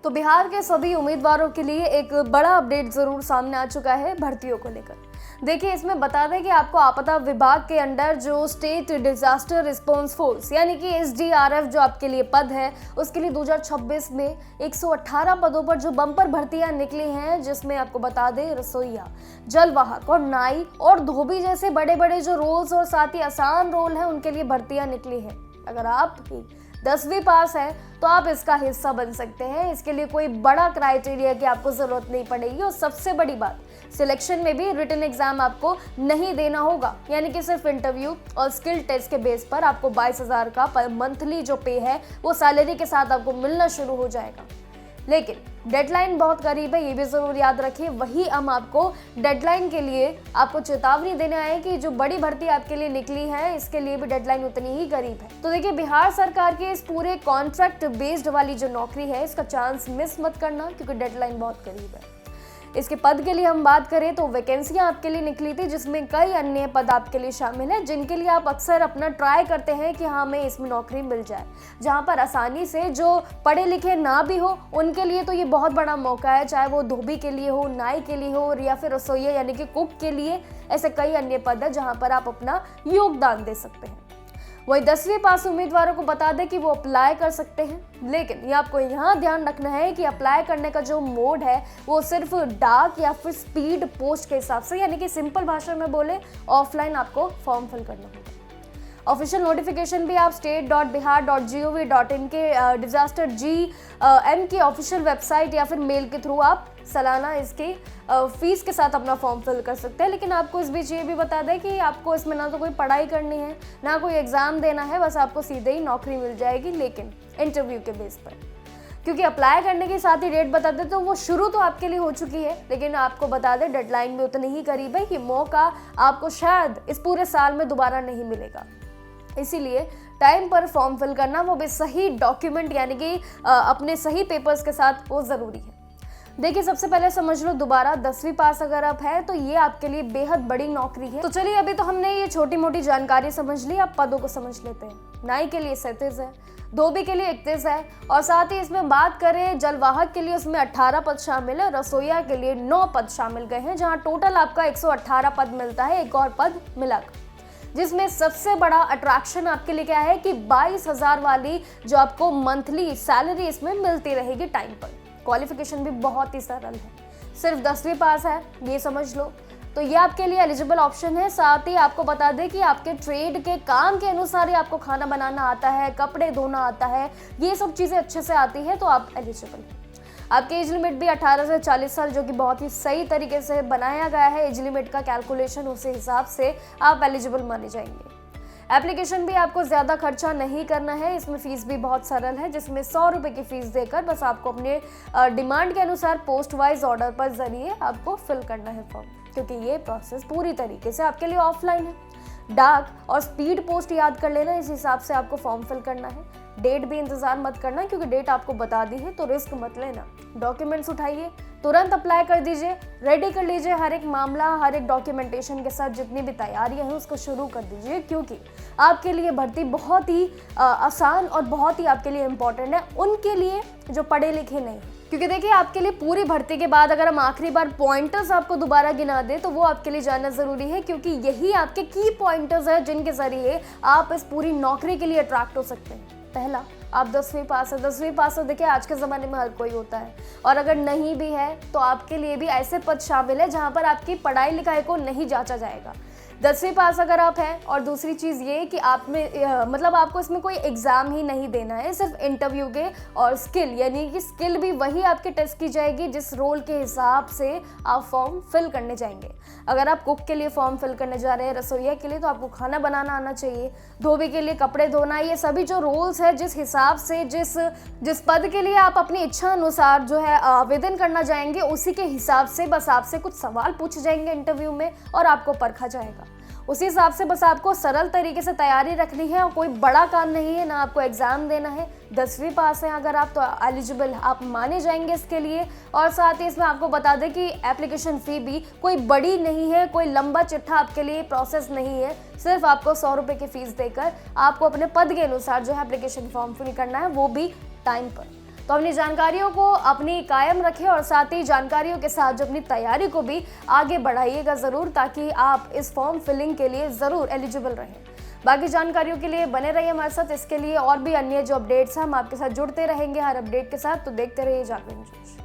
तो बिहार के सभी उम्मीदवारों के लिए एक बड़ा अपडेट जरूर सामने आ चुका है भर्तियों को लेकर। देखिए, इसमें बता दें कि आपको आपदा विभाग के अंडर जो स्टेट डिजास्टर रिस्पांस फोर्स यानी कि SDRF जो आपके लिए पद है, उसके लिए 2026 में 118 पदों पर जो बम्पर भर्तियां निकली हैं, जिसमें आपको बता दें रसोईया, जलवाहक और नाई और धोबी जैसे बड़े बड़े जो रोल्स और साथ ही आसान रोल हैं, उनके लिए भर्तियां निकली हैं। अगर आप 10वीं पास है तो आप इसका हिस्सा बन सकते हैं। इसके लिए कोई बड़ा क्राइटेरिया की आपको जरूरत नहीं पड़ेगी और सबसे बड़ी बात, सिलेक्शन में भी रिटन एग्जाम आपको नहीं देना होगा, यानी कि सिर्फ इंटरव्यू और स्किल टेस्ट के बेस पर आपको 22,000 का पर मंथली जो पे है वो सैलरी के साथ आपको मिलना शुरू हो जाएगा। लेकिन डेडलाइन बहुत करीब है, ये भी जरूर याद रखिए। वही हम आपको डेडलाइन के लिए आपको चेतावनी देने आए कि जो बड़ी भर्ती आपके लिए निकली है, इसके लिए भी डेडलाइन उतनी ही करीब है। तो देखिए, बिहार सरकार के इस पूरे कॉन्ट्रैक्ट बेस्ड वाली जो नौकरी है, इसका चांस मिस मत करना, क्योंकि डेडलाइन बहुत करीब है। इसके पद के लिए हम बात करें तो वैकेंसियां आपके लिए निकली थी, जिसमें कई अन्य पद आपके लिए शामिल हैं, जिनके लिए आप अक्सर अपना ट्राई करते हैं कि हाँ, हमें इसमें नौकरी मिल जाए। जहां पर आसानी से जो पढ़े लिखे ना भी हो, उनके लिए तो ये बहुत बड़ा मौका है, चाहे वो धोबी के लिए हो, नाई के लिए हो या फिर रसोइया यानी कि कुक के लिए। ऐसे कई अन्य पद है जहाँ पर आप अपना योगदान दे सकते हैं। वही 10वीं पास उम्मीदवारों को बता दें कि वो अप्लाई कर सकते हैं, लेकिन ये आपको यहाँ ध्यान रखना है कि अप्लाई करने का जो मोड है वो सिर्फ डाक या फिर स्पीड पोस्ट के हिसाब से, यानी कि सिंपल भाषा में बोले ऑफलाइन आपको फॉर्म फिल करना होगा। ऑफिशियल नोटिफिकेशन भी आप state.bihar.gov.in के डिजास्टर GM की ऑफिशियल वेबसाइट या फिर मेल के थ्रू आप सालाना इसकी फीस के साथ अपना फॉर्म फिल कर सकते हैं। लेकिन आपको इस बीच ये भी बता दें कि आपको इसमें ना तो कोई पढ़ाई करनी है, ना कोई एग्जाम देना है, बस आपको सीधे ही नौकरी मिल जाएगी, लेकिन इंटरव्यू के बेस पर। क्योंकि अप्लाई करने के साथ ही डेट बता दें तो वो शुरू तो आपके लिए हो चुकी है, लेकिन आपको बता दें डेडलाइन भी उतनी ही करीब है कि मौका आपको शायद इस पूरे साल में दोबारा नहीं मिलेगा। इसीलिए टाइम पर फॉर्म फिल करना, वो भी सही डॉक्यूमेंट यानी कि अपने सही पेपर्स के साथ, वो ज़रूरी है। देखिए, सबसे पहले समझ लो, दोबारा 10वीं पास अगर आप है तो ये आपके लिए बेहद बड़ी नौकरी है। तो चलिए, अभी तो हमने ये छोटी मोटी जानकारी समझ ली, अब पदों को समझ लेते हैं। नाई के लिए 37 है, धोबी के लिए 31 है, और साथ ही इसमें बात करें जलवाहक के लिए, उसमें 18 पद शामिल है। रसोईया के लिए 9 पद शामिल गए हैं, जहाँ टोटल आपका 118 पद मिलता है, एक और पद मिलाकर। जिसमें सबसे बड़ा अट्रैक्शन आपके लिए क्या है कि 22,000 वाली जो आपको मंथली सैलरी इसमें मिलती रहेगी टाइम पर। क्वालिफिकेशन भी बहुत ही सरल है, सिर्फ 10वीं पास है, ये समझ लो। तो ये आपके लिए एलिजिबल ऑप्शन है। साथ ही आपको बता दें कि आपके ट्रेड के काम के अनुसार ही आपको खाना बनाना आता है, कपड़े धोना आता है, ये सब चीज़ें अच्छे से आती है, तो आप एलिजिबल हैं। आपके एज लिमिट भी 18 से 40 साल, जो कि बहुत ही सही तरीके से बनाया गया है एज लिमिट का कैलकुलेशन, उस हिसाब से आप एलिजिबल माने जाएंगे। एप्लीकेशन भी आपको ज़्यादा खर्चा नहीं करना है, इसमें फ़ीस भी बहुत सरल है, जिसमें 100 रुपये की फ़ीस देकर बस आपको अपने डिमांड के अनुसार पोस्ट वाइज ऑर्डर पर जरिए आपको फिल करना है फॉर्म, क्योंकि ये प्रोसेस पूरी तरीके से आपके लिए ऑफलाइन है। डाक और स्पीड पोस्ट याद कर लेना, इस हिसाब से आपको फॉर्म फिल करना है। डेट भी इंतजार मत करना, क्योंकि डेट आपको बता दी है तो रिस्क मत लेना। डॉक्यूमेंट्स उठाइए, तुरंत अप्लाई कर दीजिए, रेडी कर लीजिए हर एक मामला, हर एक डॉक्यूमेंटेशन के साथ जितनी भी तैयारियां हैं उसको शुरू कर दीजिए, क्योंकि आपके लिए भर्ती बहुत ही आसान और बहुत ही आपके लिए इम्पोर्टेंट है, उनके लिए जो पढ़े लिखे नहीं। क्योंकि देखिए, आपके लिए पूरी भर्ती के बाद अगर हम आखिरी बार पॉइंटर्स आपको दोबारा गिना दें तो वो आपके लिए जानना ज़रूरी है, क्योंकि यही आपके की पॉइंटर्स है जिनके ज़रिए आप इस पूरी नौकरी के लिए अट्रैक्ट हो सकते हैं। पहला, आप 10वीं पास है। 10वीं पास तो देखिए, आज के ज़माने में हर कोई होता है, और अगर नहीं भी है तो आपके लिए भी ऐसे पद शामिल है जहाँ पर आपकी पढ़ाई लिखाई को नहीं जांचा जाएगा। 10वीं पास अगर आप हैं, और दूसरी चीज़ ये कि आप में मतलब आपको इसमें कोई एग्ज़ाम ही नहीं देना है, सिर्फ इंटरव्यू के और स्किल, यानी कि स्किल भी वही आपके टेस्ट की जाएगी जिस रोल के हिसाब से आप फॉर्म फिल करने जाएंगे। अगर आप कुक के लिए फॉर्म फिल करने जा रहे हैं, रसोइया के लिए, तो आपको खाना बनाना आना चाहिए, धोबी के लिए कपड़े धोना, ये सभी जो रोल्स है जिस हिसाब से जिस पद के लिए आप अपनी इच्छा अनुसार जो है आवेदन करना जाएंगे, उसी के हिसाब से बस आपसे कुछ सवाल पूछे जाएंगे इंटरव्यू में और आपको परखा जाएगा। उसी हिसाब से बस आपको सरल तरीके से तैयारी रखनी है, और कोई बड़ा काम नहीं है, ना आपको एग्जाम देना है। 10वीं पास है अगर आप, तो एलिजिबल आप माने जाएंगे इसके लिए। और साथ ही इसमें आपको बता दें कि एप्लीकेशन फ़ी भी कोई बड़ी नहीं है, कोई लंबा चिट्ठा आपके लिए प्रोसेस नहीं है, सिर्फ आपको 100 रुपये की फ़ीस देकर आपको अपने पद के अनुसार जो है एप्लीकेशन फॉर्म फिल करना है, वो भी टाइम पर। तो अपनी जानकारियों को अपनी कायम रखें और साथ ही जानकारियों के साथ जो अपनी तैयारी को भी आगे बढ़ाइएगा ज़रूर, ताकि आप इस फॉर्म फिलिंग के लिए ज़रूर एलिजिबल रहें। बाकी जानकारियों के लिए बने रहिए हमारे साथ। इसके लिए और भी अन्य जो अपडेट्स हैं हम आपके साथ जुड़ते रहेंगे हर अपडेट के साथ, तो देखते रहिए जागरण न्यूज।